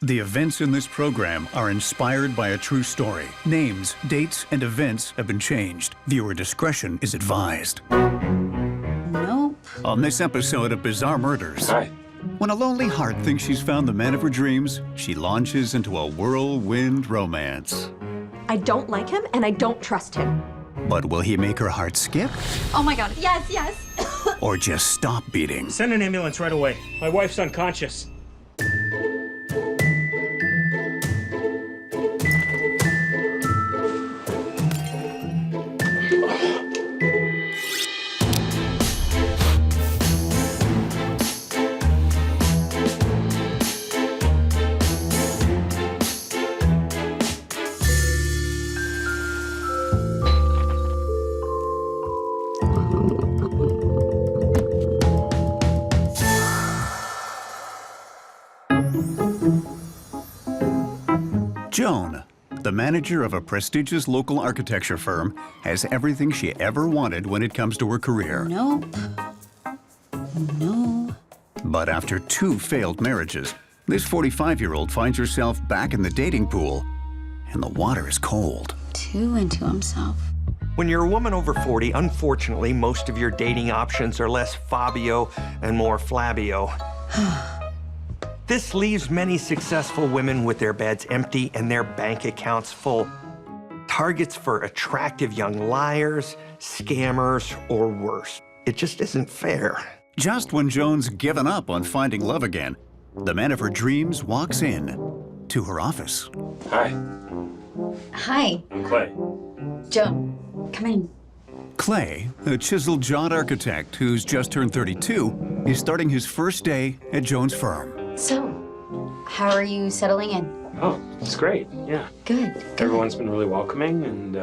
The events in this program are inspired by a true story. Names, dates, and events have been changed. Viewer discretion is advised. Nope. On this episode of Bizarre Murders, Hi. when a lonely heart thinks she's found the man of her dreams, she launches into a whirlwind romance. I don't like him, and I don't trust him. But will he make her heart skip? Oh my God, yes, yes. Or just stop beating? Send an ambulance right away. My wife's unconscious. Joan, the manager of a prestigious local architecture firm, has everything she ever wanted when it comes to her career. Nope. No. But after 2 failed marriages, this 45-year-old finds herself back in the dating pool, and the water is cold. Too into himself. When you're a woman over 40, unfortunately, most of your dating options are less Fabio and more Flabio. This leaves many successful women with their beds empty and their bank accounts full. Targets for attractive young liars, scammers, or worse. It just isn't fair. Just when Joan's given up on finding love again, the man of her dreams walks in to her office. Hi. Hi, I'm Clay. Joan. Come in. Clay, a chiseled-jawed architect who's just turned 32, is starting his first day at Joan's firm. So, how are you settling in? Oh, it's great. Yeah. Good. Everyone's been really welcoming and,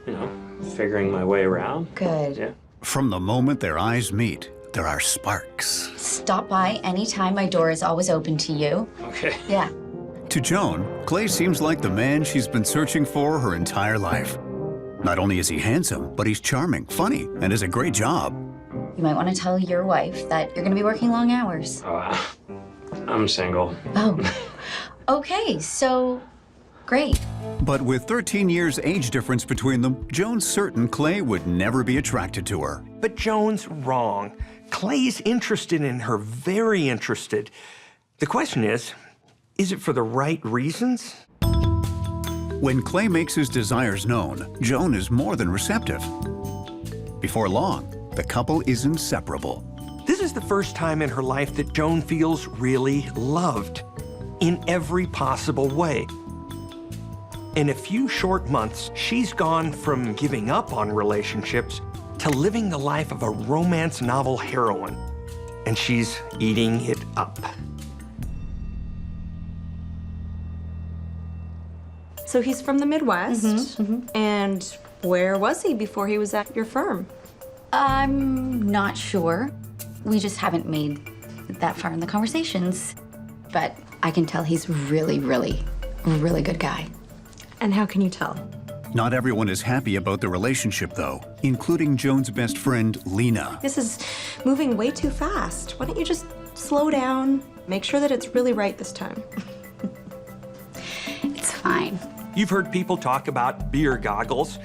you know, figuring my way around. Good. Yeah. From the moment their eyes meet, there are sparks. Stop by anytime. My door is always open to you. Okay. Yeah. To Joan, Clay seems like the man she's been searching for her entire life. Not only is he handsome, but he's charming, funny, and has a great job. You might want to tell your wife that you're going to be working long hours. I'm single. Oh. Okay, so great. But with 13 years age difference between them, Joan's certain Clay would never be attracted to her. But Joan's wrong. Clay's interested in her, very interested. The question is it for the right reasons? When Clay makes his desires known, Joan is more than receptive. Before long, the couple is inseparable. This is the first time in her life that Joan feels really loved in every possible way. In a few short months, she's gone from giving up on relationships to living the life of a romance novel heroine, and she's eating it up. So he's from the Midwest, and where was he before he was at your firm? I'm not sure. We just haven't made that far in the conversations. But I can tell he's really, really, really good guy. And how can you tell? Not everyone is happy about the relationship, though, including Joan's best friend, Lena. This is moving way too fast. Why don't you just slow down, make sure that it's really right this time? It's fine. You've heard people talk about beer goggles,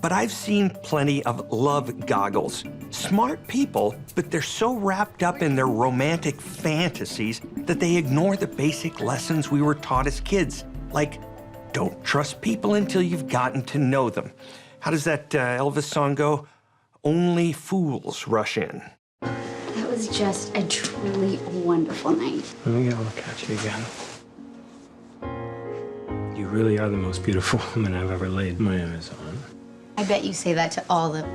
but I've seen plenty of love goggles. Smart people, but they're so wrapped up in their romantic fantasies that they ignore the basic lessons we were taught as kids, like don't trust people until you've gotten to know them. How does that Elvis song go? Only fools rush in. That was just a truly wonderful night. Let me get a look at you again. You really are the most beautiful woman I've ever laid my eyes on. I bet you say that to all the...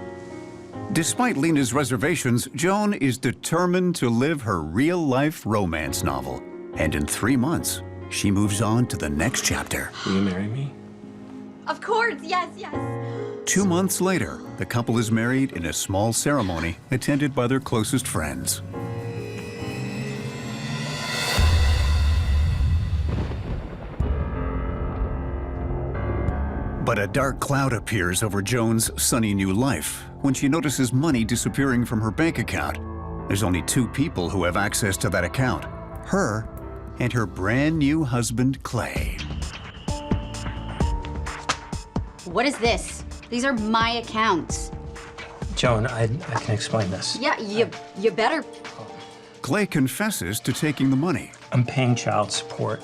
Despite Lena's reservations, Joan is determined to live her real-life romance novel. And in 3 months, she moves on to the next chapter. Will you marry me? Of course, yes, yes. 2 months later, the couple is married in a small ceremony attended by their closest friends. But a dark cloud appears over Joan's sunny new life when she notices money disappearing from her bank account. There's only 2 people who have access to that account, her and her brand new husband, Clay. What is this? These are my accounts. Joan, I can explain this. Yeah, you better. Clay confesses to taking the money, I'm paying child support.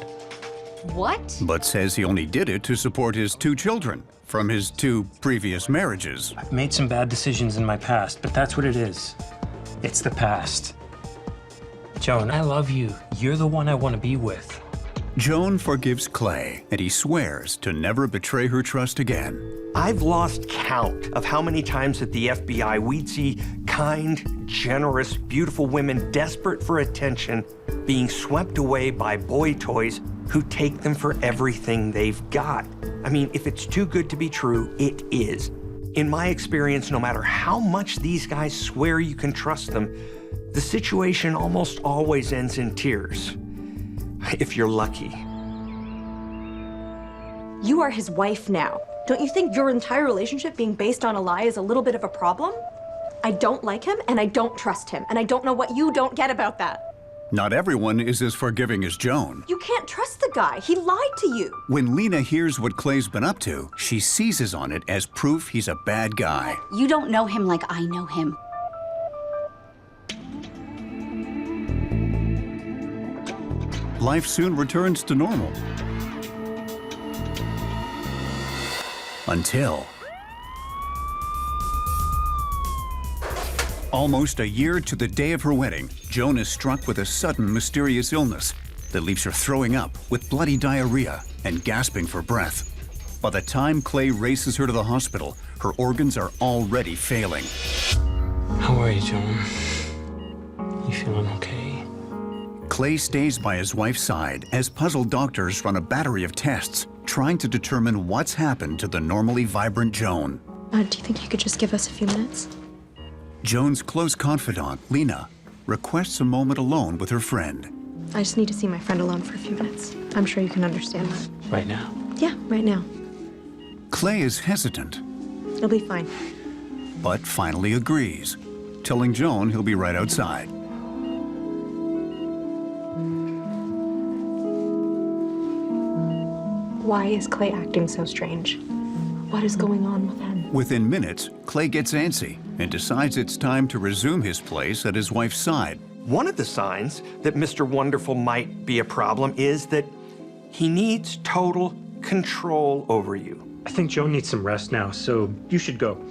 What? but says he only did it to support his 2 children from his 2 previous marriages. I've made some bad decisions in my past, but that's what it is. It's the past. Joan, I love you. You're the one I want to be with. Joan forgives Clay, and he swears to never betray her trust again. I've lost count of how many times at the FBI we'd see kind, generous, beautiful women desperate for attention being swept away by boy toys who take them for everything they've got. I mean, if it's too good to be true, it is. In my experience, no matter how much these guys swear you can trust them, the situation almost always ends in tears. If you're lucky. You are his wife now. Don't you think your entire relationship being based on a lie is a little bit of a problem? I don't like him, and I don't trust him, and I don't know what you don't get about that. Not everyone is as forgiving as Joan. You can't trust the guy. He lied to you. When Lena hears what Clay's been up to, she seizes on it as proof he's a bad guy. You don't know him like I know him. Life soon returns to normal. Until... almost a year to the day of her wedding, Joan is struck with a sudden mysterious illness that leaves her throwing up with bloody diarrhea and gasping for breath. By the time Clay races her to the hospital, her organs are already failing. How are you, Joan? You feeling okay? Clay stays by his wife's side as puzzled doctors run a battery of tests trying to determine what's happened to the normally vibrant Joan. Do you think you could just give us a few minutes? Joan's close confidant, Lena, requests a moment alone with her friend. I just need to see my friend alone for a few minutes. I'm sure you can understand that. Right now? Yeah, right now. Clay is hesitant, It'll be fine. but finally agrees, telling Joan he'll be right outside. Why is Clay acting so strange? What is going on with him? Within minutes, Clay gets antsy and decides it's time to resume his place at his wife's side. One of the signs that Mr. Wonderful might be a problem is that he needs total control over you. I think Joan needs some rest now, so you should go.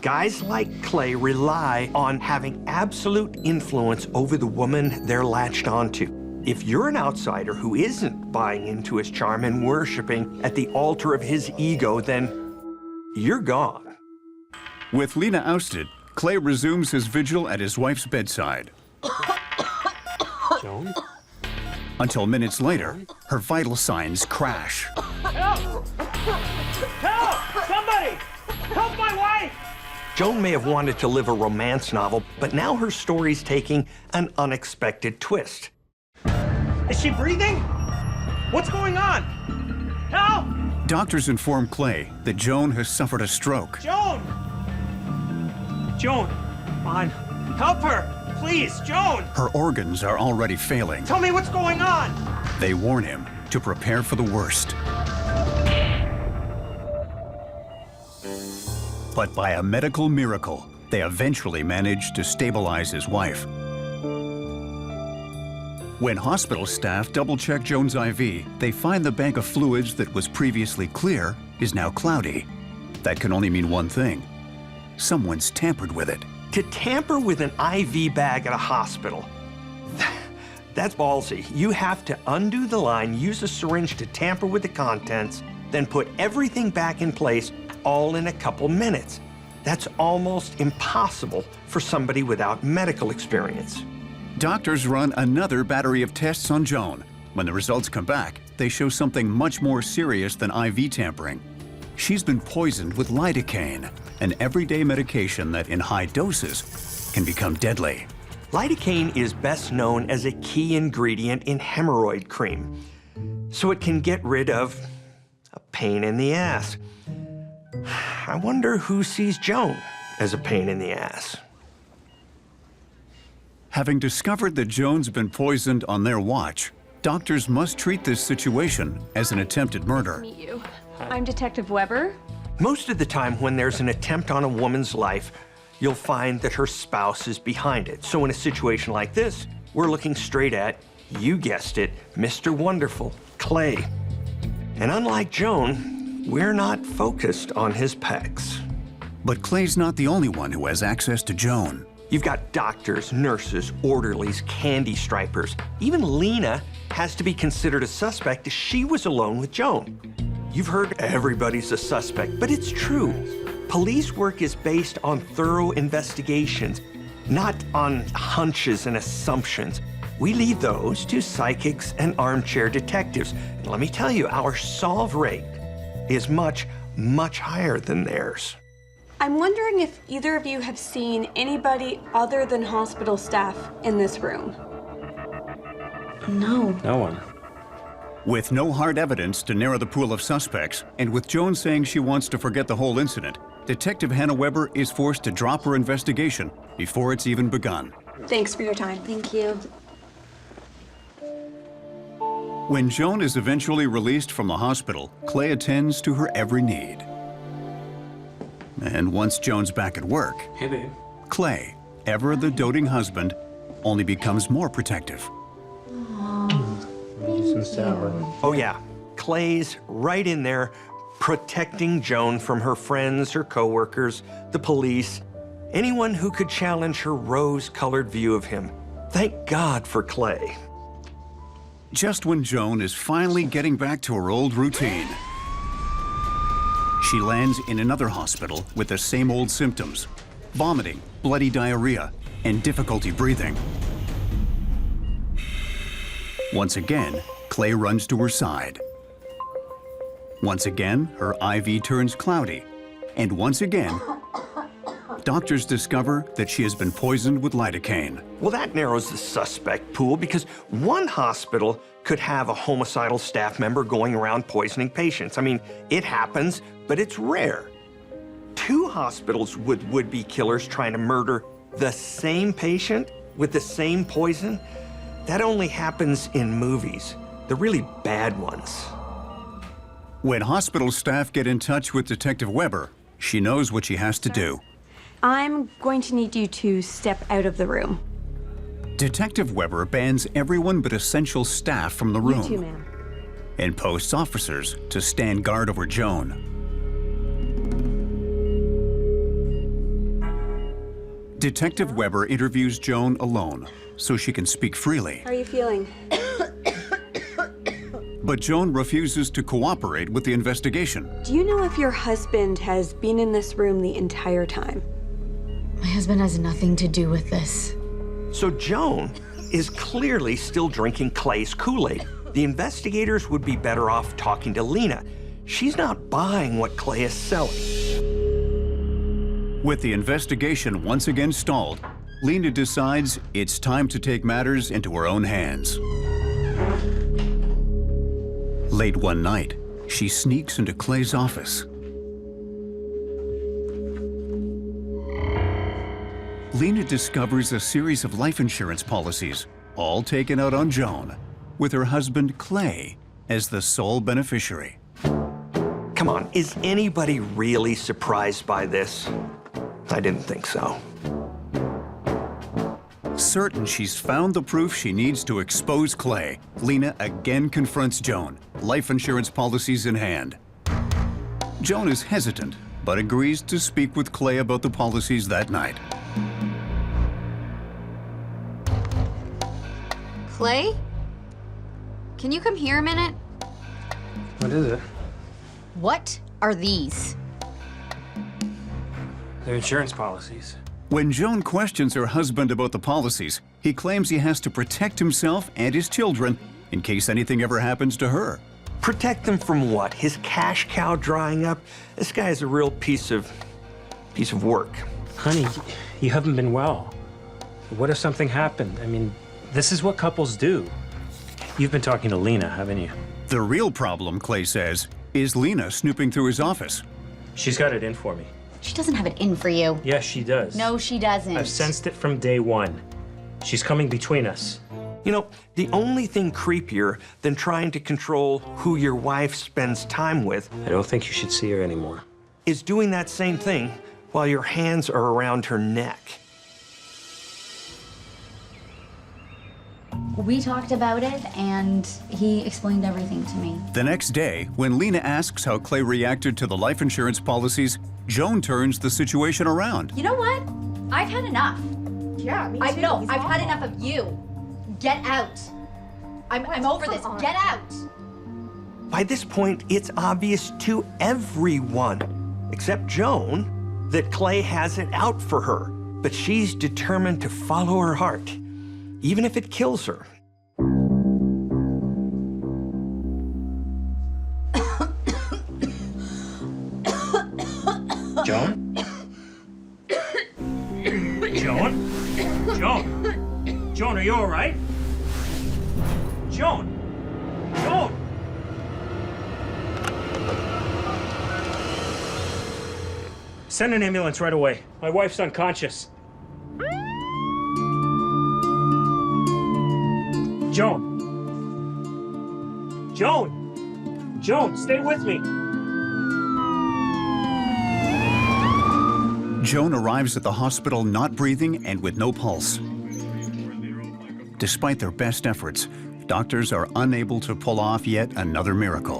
Guys like Clay rely on having absolute influence over the woman they're latched onto. If you're an outsider who isn't buying into his charm and worshiping at the altar of his ego, then you're gone. With Lena ousted, Clay resumes his vigil at his wife's bedside. Joan? Until minutes later, her vital signs crash. Help! Help! Somebody! Help my wife! Joan may have wanted to live a romance novel, but now her story's taking an unexpected twist. Is she breathing? What's going on? Help! Doctors inform Clay that Joan has suffered a stroke. Joan! Joan, come on. Help her! Please, Joan! Her organs are already failing. Tell me what's going on! They warn him to prepare for the worst. But by a medical miracle, they eventually manage to stabilize his wife. When hospital staff double-check Joan's IV, they find the bank of fluids that was previously clear is now cloudy. That can only mean one thing. Someone's tampered with it. To tamper with an IV bag at a hospital, that's ballsy. You have to undo the line, use a syringe to tamper with the contents, then put everything back in place, all in a couple minutes. That's almost impossible for somebody without medical experience. Doctors run another battery of tests on Joan. When the results come back, they show something much more serious than IV tampering. She's been poisoned with lidocaine, an everyday medication that in high doses can become deadly. Lidocaine is best known as a key ingredient in hemorrhoid cream, so it can get rid of a pain in the ass. I wonder who sees Joan as a pain in the ass. Having discovered that Joan's been poisoned on their watch, Doctors must treat this situation as an attempted murder. Meet you. I'm Detective Weber. Most of the time when there's an attempt on a woman's life, you'll find that her spouse is behind it. So in a situation like this, we're looking straight at, you guessed it, Mr. Wonderful, Clay. And unlike Joan, we're not focused on his pecs. But Clay's not the only one who has access to Joan. You've got doctors, nurses, orderlies, candy stripers. Even Lena has to be considered a suspect as she was alone with Joan. You've heard everybody's a suspect, but it's true. Police work is based on thorough investigations, not on hunches and assumptions. We leave those to psychics and armchair detectives. And let me tell you, our solve rate is much, much higher than theirs. I'm wondering if either of you have seen anybody other than hospital staff in this room. No. No one. With no hard evidence to narrow the pool of suspects, and with Joan saying she wants to forget the whole incident, Detective Hannah Weber is forced to drop her investigation before it's even begun. Thanks for your time. Thank you. When Joan is eventually released from the hospital, Clay attends to her every need. And once Joan's back at work, Hey, babe. Clay, ever the doting husband, only becomes more protective. Oh yeah, Clay's right in there protecting Joan from her friends, her coworkers, the police, anyone who could challenge her rose-colored view of him. Thank God for Clay. Just when Joan is finally getting back to her old routine, she lands in another hospital with the same old symptoms: vomiting, bloody diarrhea, and difficulty breathing. Once again, Clay runs to her side. Once again, her IV turns cloudy. And once again, doctors discover that she has been poisoned with lidocaine. Well, that narrows the suspect pool because one hospital could have a homicidal staff member going around poisoning patients. I mean, it happens, but it's rare. Two hospitals with would-be killers trying to murder the same patient with the same poison, that only happens in movies, the really bad ones. When hospital staff get in touch with Detective Weber, she knows what she has to do. I'm going to need you to step out of the room. Detective Weber bans everyone but essential staff from the room. You too, ma'am. And posts officers to stand guard over Joan. Detective Weber interviews Joan alone so she can speak freely. How are you feeling? But Joan refuses to cooperate with the investigation. Do you know if your husband has been in this room the entire time? My husband has nothing to do with this. So Joan is clearly still drinking Clay's Kool-Aid. The investigators would be better off talking to Lena. She's not buying what Clay is selling. With the investigation once again stalled, Lena decides it's time to take matters into her own hands. Late one night, she sneaks into Clay's office. Lena discovers a series of life insurance policies, all taken out on Joan, with her husband Clay as the sole beneficiary. Come on, is anybody really surprised by this? I didn't think so. Certain she's found the proof she needs to expose Clay, Lena again confronts Joan, life insurance policies in hand. Joan is hesitant, but agrees to speak with Clay about the policies that night. Clay? Can you come here a minute? What is it? What are these? They're insurance policies. When Joan questions her husband about the policies, he claims he has to protect himself and his children in case anything ever happens to her. Protect them from what? His cash cow drying up? This guy is a real piece of work. Honey, you haven't been well. What if something happened? I mean, this is what couples do. You've been talking to Lena, haven't you? The real problem, Clay says, is Lena snooping through his office. She's got it in for me. She doesn't have it in for you. Yes, she does. No, she doesn't. I've sensed it from day one. She's coming between us. You know, the only thing creepier than trying to control who your wife spends time with I don't think you should see her anymore. is doing that same thing while your hands are around her neck. We talked about it, and he explained everything to me. The next day, when Lena asks how Clay reacted to the life insurance policies, Joan turns the situation around. You know what? I've had enough. Yeah, me too. No, I've had enough of you. Get out. I'm over this. Get out. By this point, it's obvious to everyone, except Joan, that Clay has it out for her. But she's determined to follow her heart, even if it kills her. Joan? Joan? Joan? Joan, are you all right? Joan? Joan? Send an ambulance right away. My wife's unconscious. Joan? Joan? Joan, stay with me. Joan arrives at the hospital not breathing and with no pulse. Despite their best efforts, doctors are unable to pull off yet another miracle.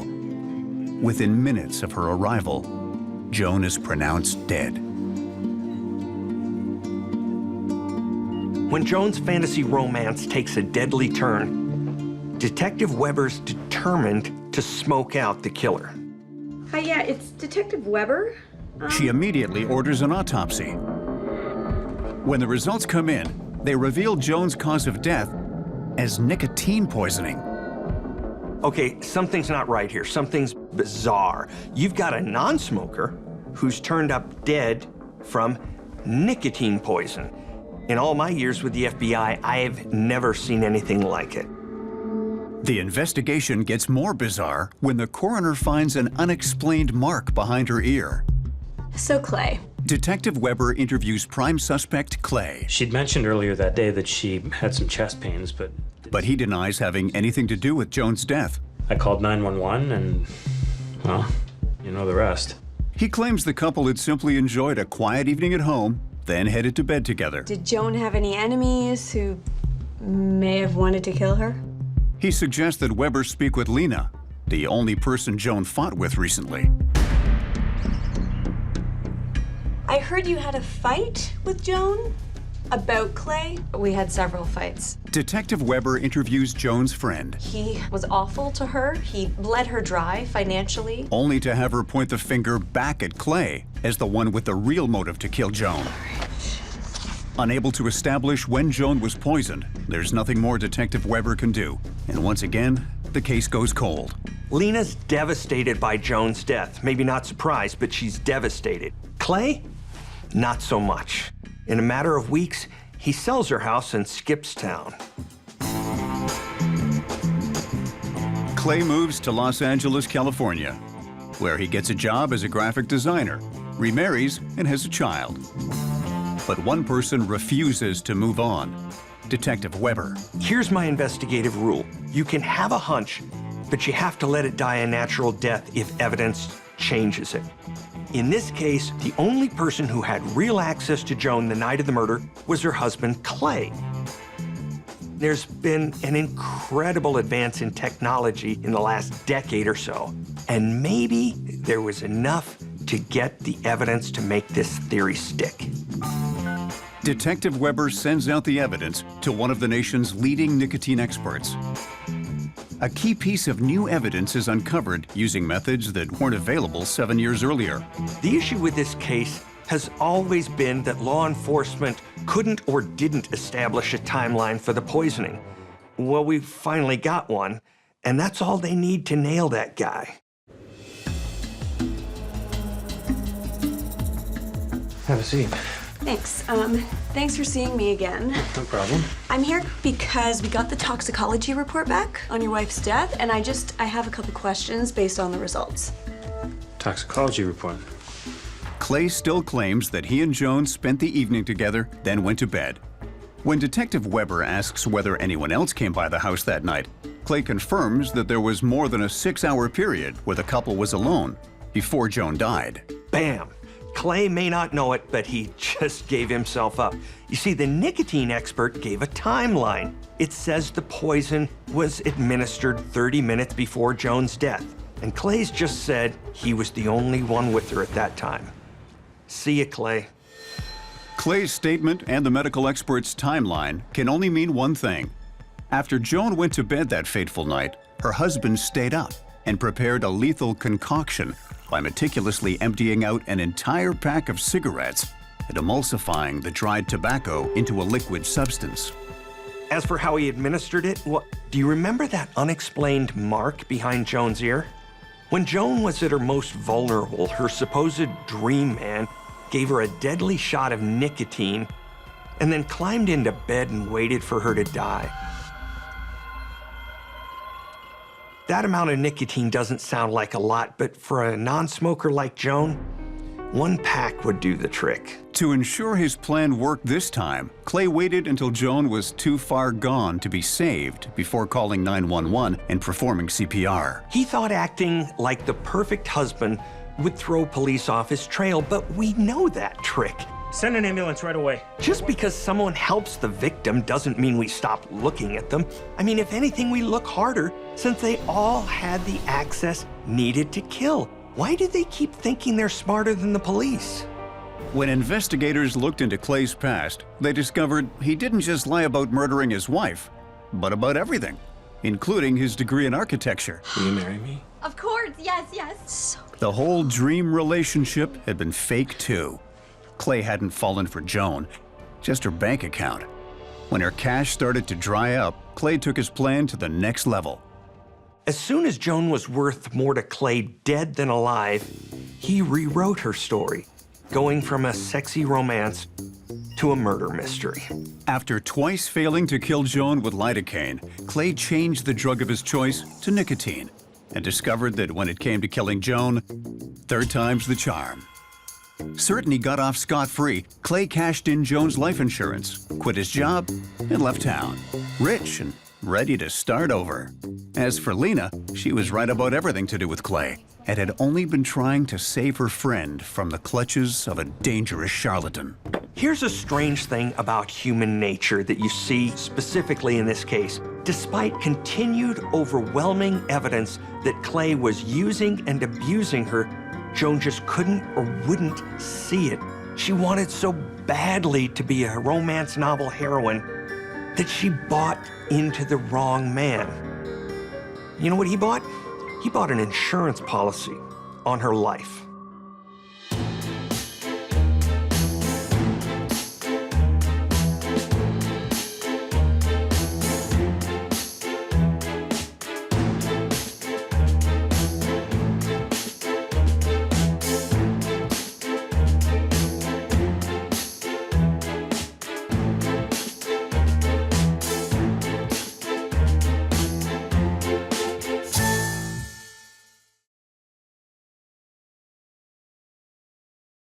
Within minutes of her arrival, Joan is pronounced dead. When Joan's fantasy romance takes a deadly turn, Detective Weber's determined to smoke out the killer. Hi, yeah, it's Detective Weber. She immediately orders an autopsy. When the results come in, they reveal Joan's cause of death as nicotine poisoning. Okay, something's not right here. Something's bizarre. You've got a non-smoker who's turned up dead from nicotine poison. In all my years with the FBI, I've never seen anything like it. The investigation gets more bizarre when the coroner finds an unexplained mark behind her ear. So, Clay, Detective Weber interviews prime suspect Clay, She'd mentioned earlier that day that she had some chest pains, but but he denies having anything to do with Joan's death. I called 911 and, well, you know the rest. He claims the couple had simply enjoyed a quiet evening at home, then headed to bed together. did Joan have any enemies who may have wanted to kill her? He suggests that Weber speak with Lena, the only person Joan fought with recently. I heard you had a fight with Joan about Clay. We had several fights. Detective Weber interviews Joan's friend, He was awful to her. He bled her dry financially. only to have her point the finger back at Clay as the one with the real motive to kill Joan. Unable to establish when Joan was poisoned, there's nothing more Detective Weber can do. And once again, the case goes cold. Lena's devastated by Joan's death. Maybe not surprised, but she's devastated. Clay? Not so much. In a matter of weeks, he sells her house and skips town. Clay moves to Los Angeles, California, where he gets a job as a graphic designer, remarries, and has a child. But one person refuses to move on, Detective Weber. Here's my investigative rule. You can have a hunch, but you have to let it die a natural death if evidence changes it. In this case, the only person who had real access to Joan the night of the murder was her husband, Clay. There's been an incredible advance in technology in the last decade or so, and maybe there was enough to get the evidence to make this theory stick. Detective Weber sends out the evidence to one of the nation's leading nicotine experts. A key piece of new evidence is uncovered using methods that weren't available 7 years earlier. The issue with this case has always been that law enforcement couldn't or didn't establish a timeline for the poisoning. Well, we finally got one, and that's all they need to nail that guy. Have a seat. Thanks. Thanks for seeing me again. No problem. I'm here because we got the toxicology report back on your wife's death, and I have a couple questions based on the results. Toxicology report. Clay still claims that he and Joan spent the evening together, then went to bed. When Detective Weber asks whether anyone else came by the house that night, Clay confirms that there was more than a 6-hour period where the couple was alone before Joan died. Bam! Clay may not know it, but he just gave himself up. You see, the nicotine expert gave a timeline. It says the poison was administered 30 minutes before Joan's death. And Clay's just said he was the only one with her at that time. See ya, Clay. Clay's statement and the medical expert's timeline can only mean one thing. After Joan went to bed that fateful night, her husband stayed up and prepared a lethal concoction by meticulously emptying out an entire pack of cigarettes and emulsifying the dried tobacco into a liquid substance. As for how he administered it, do you remember that unexplained mark behind Joan's ear? When Joan was at her most vulnerable, her supposed dream man gave her a deadly shot of nicotine and then climbed into bed and waited for her to die. That amount of nicotine doesn't sound like a lot, but for a non-smoker like Joan, 1 pack would do the trick. To ensure his plan worked this time, Clay waited until Joan was too far gone to be saved before calling 911 and performing CPR. He thought acting like the perfect husband would throw police off his trail, but we know that trick. Send an ambulance right away. Just because someone helps the victim doesn't mean we stop looking at them. I mean, if anything, we look harder since they all had the access needed to kill. Why do they keep thinking they're smarter than the police? When investigators looked into Clay's past, they discovered he didn't just lie about murdering his wife, but about everything, including his degree in architecture. Will you marry me? Of course, yes. The whole dream relationship had been fake too. Clay hadn't fallen for Joan, just her bank account. When her cash started to dry up, Clay took his plan to the next level. As soon as Joan was worth more to Clay dead than alive, he rewrote her story, going from a sexy romance to a murder mystery. After twice failing to kill Joan with lidocaine, Clay changed the drug of his choice to nicotine and discovered that when it came to killing Joan, 3rd time's the charm. Certain he got off scot-free, Clay cashed in Joan's life insurance, quit his job, and left town, rich and ready to start over. As for Lena, she was right about everything to do with Clay and had only been trying to save her friend from the clutches of a dangerous charlatan. Here's a strange thing about human nature that you see specifically in this case. Despite continued overwhelming evidence that Clay was using and abusing her, Joan just couldn't or wouldn't see it. She wanted so badly to be a romance novel heroine that she bought into the wrong man. You know what he bought? He bought an insurance policy on her life.